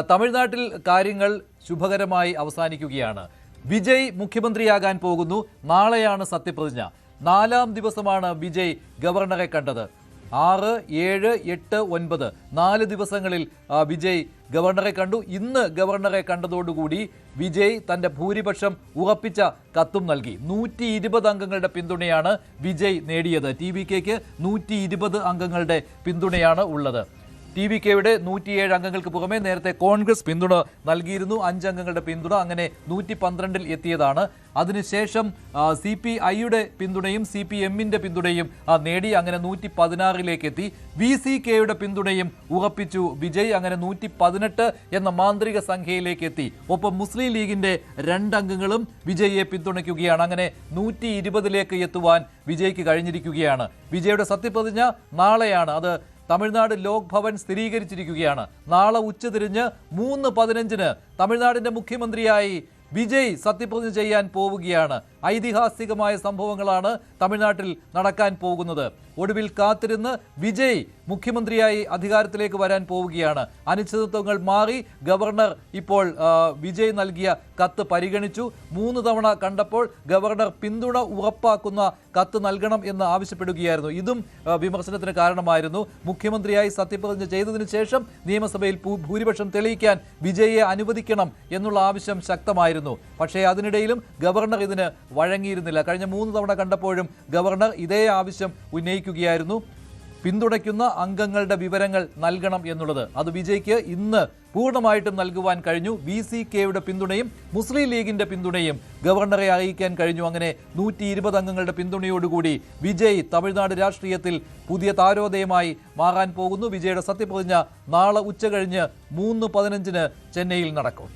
തമിഴ്നാട്ടിൽ കാര്യങ്ങൾ ശുഭകരമായി അവസാനിക്കുകയാണ്. വിജയ് മുഖ്യമന്ത്രിയാകാൻ പോകുന്നു. നാളെയാണ് സത്യപ്രതിജ്ഞ. 4ാം ദിവസമാണ് വിജയ് ഗവർണറെ കണ്ടത്. 6, 7, 8, 9 4 ദിവസങ്ങളിൽ വിജയ് ഗവർണറെ കണ്ടു. ഇന്ന് ഗവർണറെ കണ്ടതോടുകൂടി വിജയ് തന്റെ ഭൂരിപക്ഷം ഉറപ്പിച്ച കത്തും നൽകി. 120 അംഗങ്ങളുടെ പിന്തുണയാണ് വിജയ് നേടിയത്. TVKക്ക് 120 അംഗങ്ങളുടെ പിന്തുണയാണ് ഉള്ളത്. TVKയുടെ 107 അംഗങ്ങൾക്ക് പുറമെ നേരത്തെ കോൺഗ്രസ് പിന്തുണ നൽകിയിരുന്നു. 5 അംഗങ്ങളുടെ പിന്തുണ, അങ്ങനെ 112 എത്തിയതാണ്. അതിനുശേഷം CPIയുടെ പിന്തുണയും CPMന്റെ പിന്തുണയും നേടി, അങ്ങനെ 116 എത്തി. VCKയുടെ പിന്തുണയും ഉറപ്പിച്ചു വിജയ്, അങ്ങനെ 118 എന്ന മാന്ത്രിക സംഖ്യയിലേക്ക് എത്തി. ഒപ്പം മുസ്ലിം ലീഗിന്റെ 2 അംഗങ്ങളും വിജയിയെ പിന്തുണയ്ക്കുകയാണ്. അങ്ങനെ 120 എത്തുവാൻ വിജയ്ക്ക് കഴിഞ്ഞിരിക്കുകയാണ്. വിജയുടെ സത്യപ്രതിജ്ഞ നാളെയാണ്. അത് തമിഴ്നാട് ലോക് ഭവൻ സ്ഥിരീകരിച്ചിരിക്കുകയാണ്. നാളെ ഉച്ചതിരിഞ്ഞ് 3:15 തമിഴ്നാടിന്റെ മുഖ്യമന്ത്രിയായി വിജയ് സത്യപ്രതിജ്ഞ ചെയ്യാൻ പോവുകയാണ്. ഐതിഹാസികമായ സംഭവങ്ങളാണ് തമിഴ്നാട്ടിൽ നടക്കാൻ പോകുന്നത്. ഒടുവിൽ കാത്തിരുന്ന് വിജയ് മുഖ്യമന്ത്രിയായി അധികാരത്തിലേക്ക് വരാൻ പോവുകയാണ്. അനിശ്ചിതത്വങ്ങൾ മാറി. ഗവർണർ ഇപ്പോൾ വിജയ് നൽകിയ കത്ത് പരിഗണിച്ചു. 3 തവണ കണ്ടപ്പോൾ ഗവർണർ പിന്തുണ ഉറപ്പാക്കുന്ന കത്ത് നൽകണം എന്ന് ആവശ്യപ്പെടുകയായിരുന്നു. ഇതും വിമർശനത്തിന് കാരണമായിരുന്നു. മുഖ്യമന്ത്രിയായി സത്യപ്രതിജ്ഞ ചെയ്തതിനു ശേഷം നിയമസഭയിൽ ഭൂരിപക്ഷം തെളിയിക്കാൻ വിജയെ അനുവദിക്കണം എന്നുള്ള ആവശ്യം ശക്തമായിരുന്നു. പക്ഷേ അതിനിടയിലും ഗവർണർ ഇതിന് വഴങ്ങിയിരുന്നില്ല. കഴിഞ്ഞ 3 തവണ കണ്ടപ്പോഴും ഗവർണർ ഇതേ ആവശ്യം ഉന്നയിക്കുകയായിരുന്നു. പിന്തുണയ്ക്കുന്ന അംഗങ്ങളുടെ വിവരങ്ങൾ നൽകണം എന്നുള്ളത്. അത് വിജയ്ക്ക് ഇന്ന് പൂർണ്ണമായിട്ടും നൽകുവാൻ കഴിഞ്ഞു. VCKയുടെ പിന്തുണയും മുസ്ലിം ലീഗിന്റെ പിന്തുണയും ഗവർണറെ അറിയിക്കാൻ കഴിഞ്ഞു. അങ്ങനെ 120 അംഗങ്ങളുടെ പിന്തുണയോടുകൂടി വിജയ് തമിഴ്നാട് രാഷ്ട്രീയത്തിൽ പുതിയ താരോദയമായി മാറാൻ പോകുന്നു. വിജയുടെ സത്യപ്രതിജ്ഞ നാളെ ഉച്ചകഴിഞ്ഞ് 3:15 ചെന്നൈയിൽ നടക്കും.